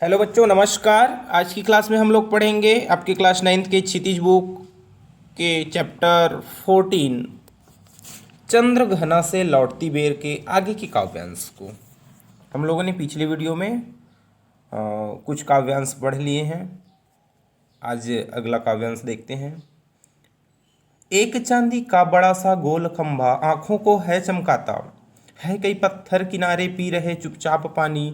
Hello बच्चों, नमस्कार। आज की क्लास में हम लोग पढ़ेंगे आपके क्लास 9th के क्षितिज बुक के चैप्टर 14 चंद्रघना से लौटती बेर के आगे की काव्यांश को। हम लोगों ने पिछली वीडियो में कुछ काव्यांश पढ़ लिए हैं। आज अगला काव्यांश देखते हैं। एक चांदी का बड़ा सा गोल खंभा आंखों को है चमकाता, है कई पत्थर किनारे पी रहे चुपचाप पानी,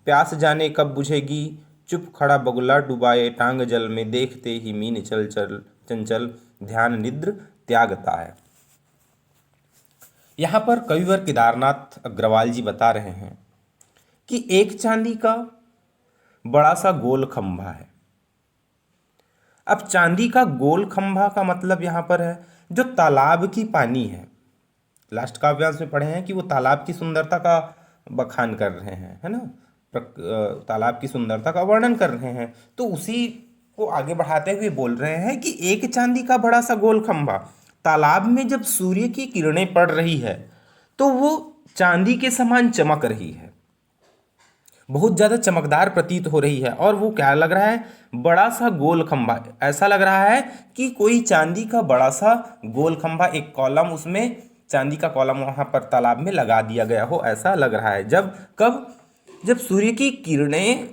प्यास जाने कब बुझेगी, चुप खड़ा बगुला डुबाए टांग जल में, देखते ही मीन चल चल चंचल ध्यान निद्र त्यागता है। यहाँ पर कविवर केदारनाथ अग्रवाल जी बता रहे हैं कि एक चांदी का बड़ा सा गोल खंभा है। अब चांदी का गोल खंभा का मतलब यहाँ पर है जो तालाब की पानी है। लास्ट काव्यांश में पढ़े हैं कि वो तालाब की सुंदरता का बखान कर रहे हैं, है ना, तालाब की सुंदरता का वर्णन कर रहे हैं। तो उसी को आगे बढ़ाते हुए बोल रहे हैं कि एक चांदी का बड़ा सा गोल खंभा तालाब में जब सूर्य की किरणें पड़ रही है तो वो चांदी के समान चमक रही है, बहुत ज़्यादा चमकदार प्रतीत हो रही है। और वो क्या लग रहा है, बड़ा सा गोल खंभा। ऐसा लग रहा है कि कोई चांदी का बड़ा सा गोल खंभा, एक कॉलम, उसमें चांदी का कॉलम वहाँ पर तालाब में लगा दिया गया हो, ऐसा लग रहा है। जब सूर्य की किरणें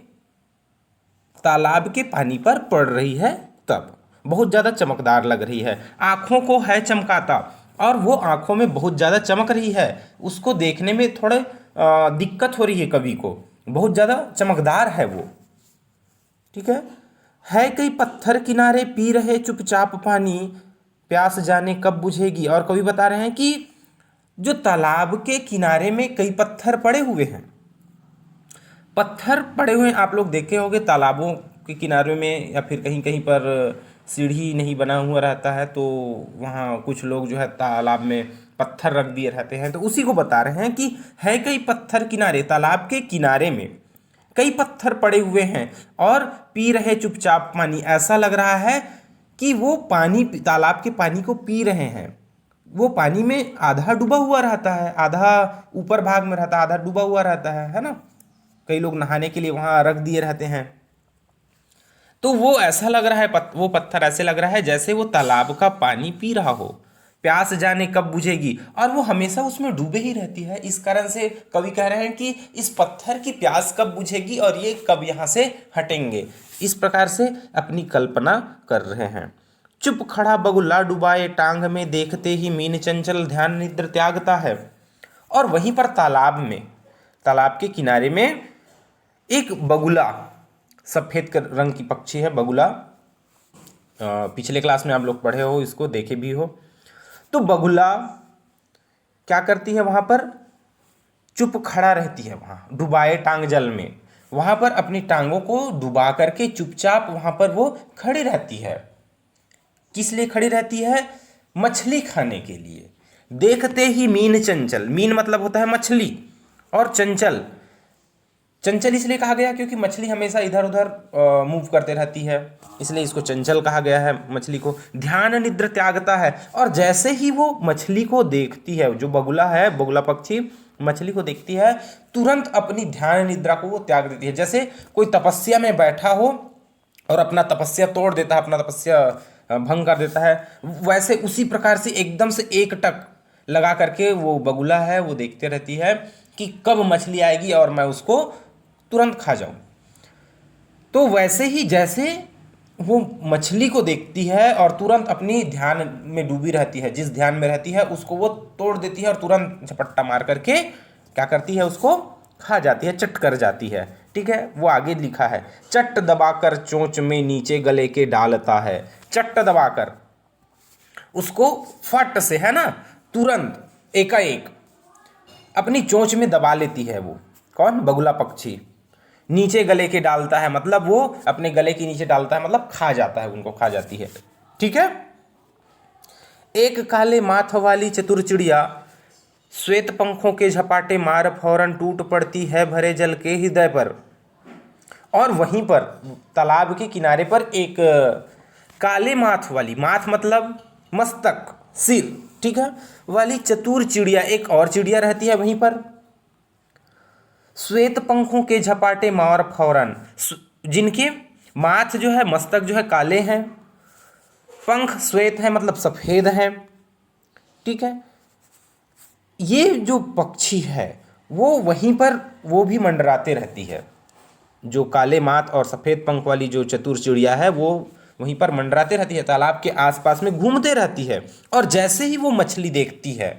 तालाब के पानी पर पड़ रही है तब बहुत ज़्यादा चमकदार लग रही है, आँखों को है चमकाता। और वो आँखों में बहुत ज़्यादा चमक रही है, उसको देखने में थोड़े दिक्कत हो रही है कवि को, बहुत ज़्यादा चमकदार है वो। ठीक है कई पत्थर किनारे पी रहे चुपचाप पानी, प्यास जाने कब बुझेगी। और कवि बता रहे हैं कि जो तालाब के किनारे में कई पत्थर पड़े हुए हैं, पत्थर पड़े हुए हैं, आप लोग देखे होंगे तालाबों के किनारे में या फिर कहीं कहीं पर सीढ़ी नहीं बना हुआ रहता है, तो वहाँ कुछ लोग जो है तालाब में पत्थर रख दिए रहते हैं। तो उसी को बता रहे हैं कि है कई पत्थर किनारे, तालाब के किनारे में कई पत्थर पड़े हुए हैं और पी रहे चुपचाप पानी। ऐसा लग रहा है कि वो पानी, तालाब के पानी को पी रहे हैं। वो पानी में आधा डूबा हुआ रहता है, आधा ऊपर भाग में रहता है, आधा डूबा हुआ रहता है ना। कई लोग नहाने के लिए वहाँ रख दिए रहते हैं। तो वो ऐसा लग रहा है, वो पत्थर ऐसे लग रहा है जैसे वो तालाब का पानी पी रहा हो, प्यास जाने कब बुझेगी। और वो हमेशा उसमें डूबे ही रहती है। इस कारण से कवि कह रहे हैं कि इस पत्थर की प्यास कब बुझेगी और ये कब यहाँ से हटेंगे, इस प्रकार से अपनी कल्पना कर रहे हैं। चुप खड़ा बगुला डुबाए टांग में, देखते ही मीन चंचल ध्यान निद्र त्यागता है। और वहीं पर तालाब में, तालाब के किनारे में एक बगुला, सफ़ेद रंग की पक्षी है बगुला। पिछले क्लास में आप लोग पढ़े हो, इसको देखे भी हो। तो बगुला क्या करती है, वहाँ पर चुप खड़ा रहती है, वहाँ डुबाए टांग जल में, वहाँ पर अपनी टांगों को डुबा करके चुपचाप वहाँ पर वो खड़ी रहती है। किस लिए खड़ी रहती है? मछली खाने के लिए। देखते ही मीन चंचल, मीन मतलब होता है मछली, और चंचल, चंचल इसलिए कहा गया क्योंकि मछली हमेशा इधर उधर मूव करते रहती है, इसलिए इसको चंचल कहा गया है मछली को। ध्यान निद्र त्यागता है, और जैसे ही वो मछली को देखती है, जो बगुला है, बगुला पक्षी मछली को देखती है, तुरंत अपनी ध्यान निद्रा को वो त्याग देती है। जैसे कोई तपस्या में बैठा हो और अपना तपस्या तोड़ देता है, अपना तपस्या भंग कर देता है, वैसे उसी प्रकार से एकदम से एक टक लगा करके वो बगुला है वो देखते रहती है कि कब मछली आएगी और मैं उसको तुरंत खा जाऊं। तो वैसे ही जैसे वो मछली को देखती है और तुरंत अपनी ध्यान में डूबी रहती है, जिस ध्यान में रहती है उसको वो तोड़ देती है और तुरंत झपट्टा मार करके क्या करती है, उसको खा जाती है, चट कर जाती है। ठीक है, वो आगे लिखा है, चट दबाकर चोंच में नीचे गले के डालता है। चट दबाकर उसको फट से, है ना, तुरंत एकाएक अपनी चोंच में दबा लेती है। वो कौन? बगुला पक्षी। नीचे गले के डालता है मतलब वो अपने गले के नीचे डालता है, मतलब खा जाता है, उनको खा जाती है। ठीक है। एक काले माथ वाली चतुर चिड़िया, श्वेत पंखों के झपाटे मार फौरन टूट पड़ती है भरे जल के हृदय पर। और वहीं पर तालाब के किनारे पर एक काले माथ वाली, माथ मतलब मस्तक, सिर, ठीक है, वाली चतुर चिड़िया, एक और चिड़िया रहती है वहीं पर। श्वेत पंखों के झपाटे मार फौरन, जिनके माथ जो है, मस्तक जो है काले हैं, पंख श्वेत है मतलब सफ़ेद है। ठीक है, ये जो पक्षी है वो वहीं पर वो भी मंडराते रहती है। जो काले माथ और सफ़ेद पंख वाली जो चतुर चिड़िया है वो वहीं पर मंडराते रहती है, तालाब के आसपास में घूमते रहती है। और जैसे ही वो मछली देखती है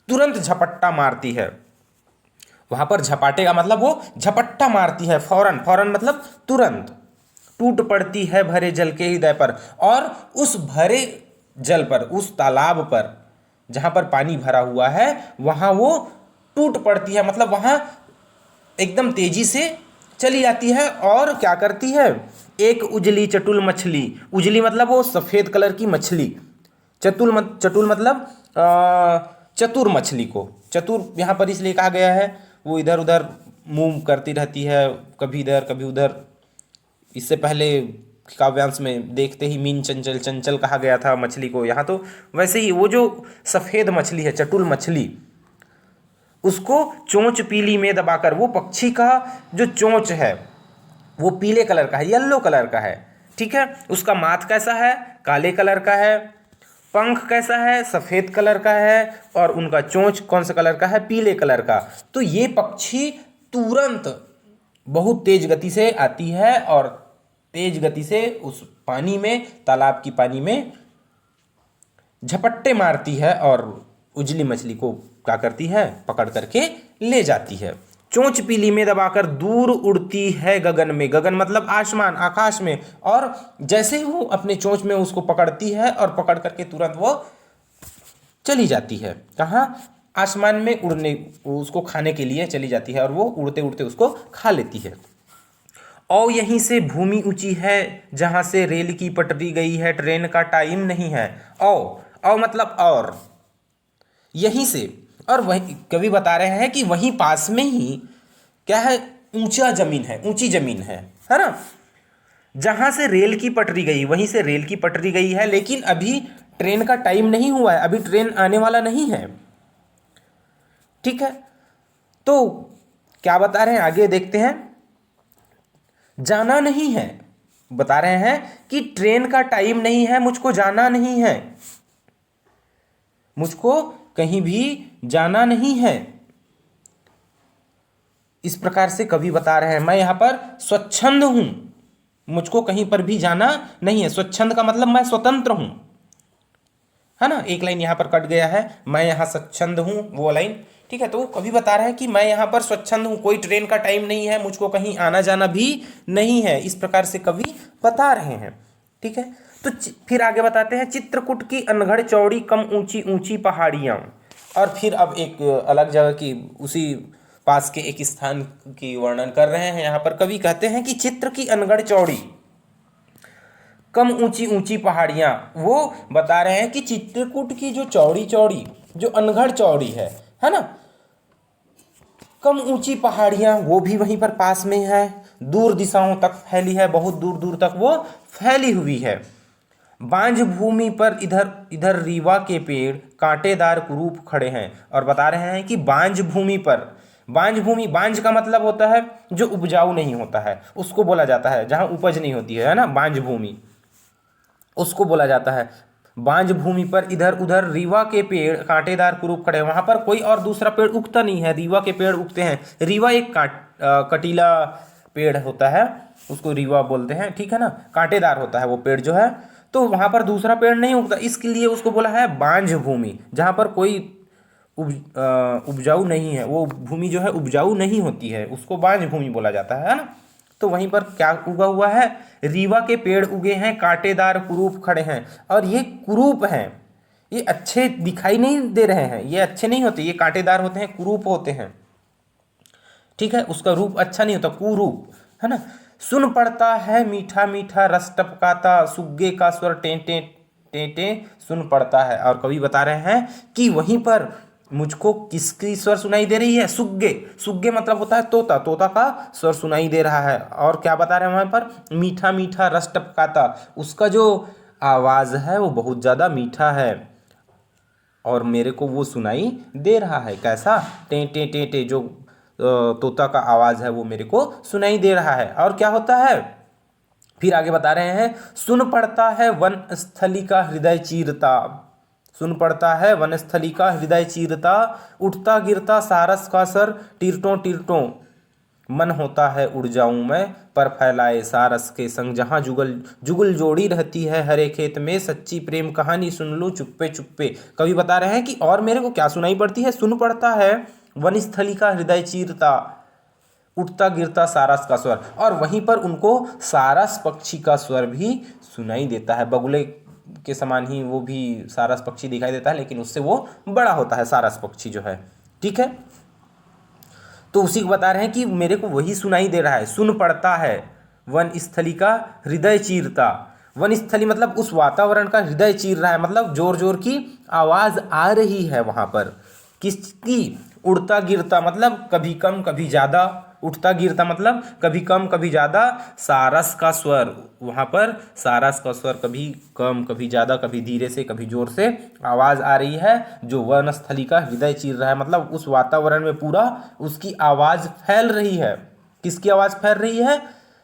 तुरंत झपट्टा मारती है। वहाँ पर झपाटे का मतलब वो झपट्टा मारती है, फौरन, फौरन मतलब तुरंत। टूट पड़ती है भरे जल के हृदय पर, और उस भरे जल पर, उस तालाब पर जहाँ पर पानी भरा हुआ है वहाँ वो टूट पड़ती है, मतलब वहाँ एकदम तेजी से चली जाती है। और क्या करती है, एक उजली चटुल मछली, उजली मतलब वो सफ़ेद कलर की मछली, चटुल मतलब चतुर मछली को, चतुर यहाँ पर इसलिए कहा गया है, वो इधर उधर मूव करती रहती है, कभी इधर कभी उधर। इससे पहले काव्यांश में देखते ही मीन चंचल, चंचल कहा गया था मछली को, यहाँ तो वैसे ही वो जो सफ़ेद मछली है, चटुल मछली, उसको चोंच पीली में दबाकर, वो पक्षी का जो चोंच है वो पीले कलर का है, येलो कलर का है। ठीक है, उसका माथ कैसा है, काले कलर का है, पंख कैसा है, सफ़ेद कलर का है, और उनका चोंच कौन सा कलर का है, पीले कलर का। तो ये पक्षी तुरंत बहुत तेज गति से आती है और तेज गति से उस पानी में, तालाब की पानी में झपट्टे मारती है और उजली मछली को क्या करती है, पकड़ करके ले जाती है। चोंच पीली में दबाकर दूर उड़ती है गगन में, गगन मतलब आसमान, आकाश में। और जैसे ही वो अपने चोंच में उसको पकड़ती है और पकड़ करके तुरंत वो चली जाती है, कहाँ, आसमान में उड़ने, उसको खाने के लिए चली जाती है, और वो उड़ते उड़ते उसको खा लेती है। और यहीं से भूमि ऊंची है जहाँ से रेल की पटरी गई है, ट्रेन का टाइम नहीं है। औ मतलब और, यहीं से, और वही कवि बता रहे हैं कि वहीं पास में ही क्या है, ऊंचा जमीन है, ऊंची जमीन है ना। जहाँ से रेल की पटरी गई, वहीं से रेल की पटरी गई है, लेकिन अभी ट्रेन का टाइम नहीं हुआ है, अभी ट्रेन आने वाला नहीं है। ठीक है, तो क्या बता रहे हैं, आगे देखते हैं। जाना नहीं है, बता रहे हैं कि ट्रेन का टाइम नहीं है, मुझको जाना नहीं है, मुझको कहीं भी जाना नहीं है। इस प्रकार से कवि बता रहे हैं, मैं यहाँ पर स्वच्छंद हूं, मुझको कहीं पर भी जाना नहीं है। स्वच्छंद का मतलब मैं स्वतंत्र हूं, है ना। एक लाइन यहाँ पर कट गया है, मैं यहाँ स्वच्छंद हूँ, वो लाइन। ठीक है, तो वो कवि बता रहा है कि मैं यहाँ पर स्वच्छंद हूँ, कोई ट्रेन का टाइम नहीं है, मुझको कहीं आना जाना भी नहीं है। इस प्रकार से कवि बता रहे हैं। ठीक है, तो फिर आगे बताते हैं, चित्रकूट की अनगढ़ चौड़ी कम ऊंची ऊंची पहाड़ियाँ। और फिर अब एक अलग जगह की, उसी पास के एक स्थान की वर्णन कर रहे हैं। यहाँ पर कवि कहते हैं कि चित्र की अनगढ़ चौड़ी कम ऊंची ऊंची पहाड़ियाँ, वो बता रहे हैं कि चित्रकूट की जो चौड़ी चौड़ी, जो अनगढ़ चौड़ी है ना, कम ऊंची पहाड़ियाँ वो भी वहीं पर पास में है, दूर दिशाओं तक फैली है, बहुत दूर दूर तक वो फैली हुई है। बांझ भूमि पर इधर इधर रीवा के पेड़ कांटेदार कुरूप खड़े हैं। और बता रहे हैं कि बांझ भूमि पर, बांझ भूमि, बांझ का मतलब होता है जो उपजाऊ नहीं होता है, उसको बोला जाता है, जहाँ उपज नहीं होती है ना, बांझ भूमि उसको बोला जाता है। बांझ भूमि पर इधर उधर रीवा के पेड़ कांटेदार कुरूप खड़े हैं, वहाँ पर कोई और दूसरा पेड़ उगता नहीं है, रीवा के पेड़ उगते हैं। रीवा एक कटीला पेड़ होता है, उसको रीवा बोलते हैं। ठीक है ना, कांटेदार होता है वो पेड़ जो है, तो वहाँ पर दूसरा पेड़ नहीं उगता, इसके लिए उसको बोला है बांझ भूमि, जहाँ पर कोई उपजाऊ नहीं है, वो भूमि जो है उपजाऊ नहीं होती है, उसको बांझ भूमि बोला जाता है ना। तो वहीं पर क्या उगा हुआ है, रीवा के पेड़ उगे हैं, कांटेदार कुरूप खड़े हैं। और ये कुरूप हैं, ये अच्छे दिखाई नहीं दे रहे हैं, ये अच्छे नहीं होते, ये कांटेदार होते हैं, कुरूप होते हैं। ठीक है, उसका रूप अच्छा नहीं होता, कुरूप, है ना। सुन पड़ता है मीठा मीठा रस टपकाता, सुग्गे का स्वर टें टें टें टें सुन पड़ता है। और कवि बता रहे हैं कि वहीं पर मुझको किसकी स्वर सुनाई दे रही है, सुग्गे, सुग्गे मतलब होता है तोता, तोता का स्वर सुनाई दे रहा है। और क्या बता रहे हैं वहाँ पर, मीठा मीठा रस टपकाता, उसका जो आवाज़ है वो बहुत ज़्यादा मीठा है और मेरे को वो सुनाई दे रहा है। कैसा, टे टे टे टे, जो तोता का आवाज़ है वो मेरे को सुनाई दे रहा है। और क्या होता है, फिर आगे बता रहे हैं, सुन पड़ता है वनस्थली का हृदय चीरता, सुन पड़ता है वनस्थली का हृदय चीरता, उठता गिरता सारस का सर टीरटों टीरटों, मन होता है उड़ जाऊं मैं पर फैलाए सारस के संग, जहां जुगल जुगल जोड़ी रहती है हरे खेत में, सच्ची प्रेम कहानी सुन लूं चुप्पे चुप्पे। कवि बता रहे हैं कि और मेरे को क्या सुनाई पड़ती है, सुन पड़ता है वनस्थली का हृदय चीरता, उठता गिरता सारस का स्वर, और वहीं पर उनको सारस पक्षी का स्वर भी सुनाई देता है। बगुले के समान ही वो भी सारस पक्षी दिखाई देता है, लेकिन उससे वो बड़ा होता है सारस पक्षी जो है। ठीक है, तो उसी को बता रहे हैं कि मेरे को वही सुनाई दे रहा है, सुन पड़ता है वन स्थली का हृदय चीरता। वन स्थली मतलब उस वातावरण का हृदय चीर रहा है, मतलब जोर जोर की आवाज आ रही है वहां पर। किसकी? उड़ता गिरता मतलब कभी कम कभी ज्यादा, उठता गिरता मतलब कभी कम कभी ज्यादा, सारस का स्वर, वहां पर सारस का स्वर कभी कम कभी ज्यादा, कभी धीरे से कभी जोर से आवाज आ रही है, जो वनस्थली का हृदय चीर रहा है, मतलब उस वातावरण में पूरा उसकी आवाज फैल रही है। किसकी आवाज फैल रही है?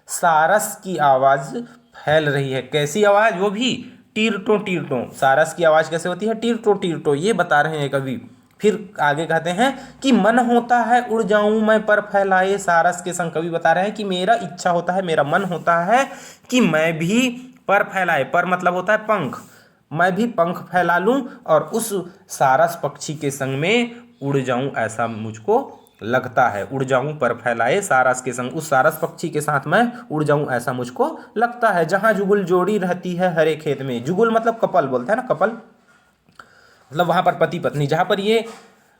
सारस की आवाज फैल रही है। कैसी आवाज? वो भी टीरटो टीरटो। सारस की आवाज कैसे होती है? टीरटो टीरटो, ये बता रहे हैं कवि। फिर आगे कहते हैं कि मन होता है उड़ जाऊं मैं पर फैलाए सारस के संग। कवि बता रहे हैं कि मेरा इच्छा होता है, मेरा मन होता है कि मैं भी पर फैलाए, पर मतलब होता है पंख, मैं भी पंख फैला लूं और उस सारस पक्षी के संग में उड़ जाऊं, ऐसा मुझको लगता है। उड़ जाऊं पर फैलाए सारस के संग, उस सारस पक्षी के साथ मैं उड़ जाऊं ऐसा मुझको लगता है। जहां जुगुल जोड़ी रहती है हरे खेत में, जुगुल मतलब कपल बोलते हैं ना, कपल मतलब वहां पर पति पत्नी, जहां पर ये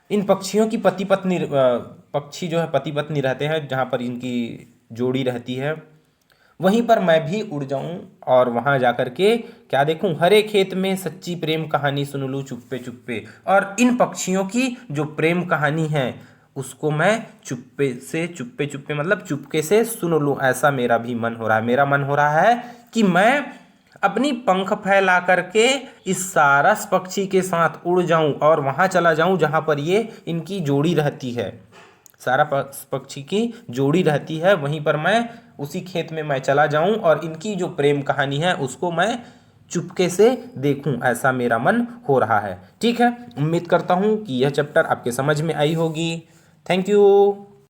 इन पक्षियों की पति पत्नी, पक्षी जो है पति पत्नी रहते हैं, जहां पर इनकी जोड़ी रहती है, वहीं पर मैं भी उड़ जाऊं और वहां जाकर के क्या देखूं? हरे खेत में सच्ची प्रेम कहानी सुन लूं चुप्पे चुप्पे। और इन पक्षियों की जो प्रेम कहानी है उसको मैं चुप्पे चुप्पे मतलब चुपके से सुन लूं, ऐसा मेरा भी मन हो रहा है। मेरा मन हो रहा है कि मैं अपनी पंख फैला करके इस सारस पक्षी के साथ उड़ जाऊं और वहां चला जाऊं जहां पर ये इनकी जोड़ी रहती है, सारा पक्षी की जोड़ी रहती है, वहीं पर मैं उसी खेत में मैं चला जाऊं और इनकी जो प्रेम कहानी है उसको मैं चुपके से देखूं, ऐसा मेरा मन हो रहा है। ठीक है, उम्मीद करता हूं कि यह चैप्टर आपके समझ में आई होगी। Thank you.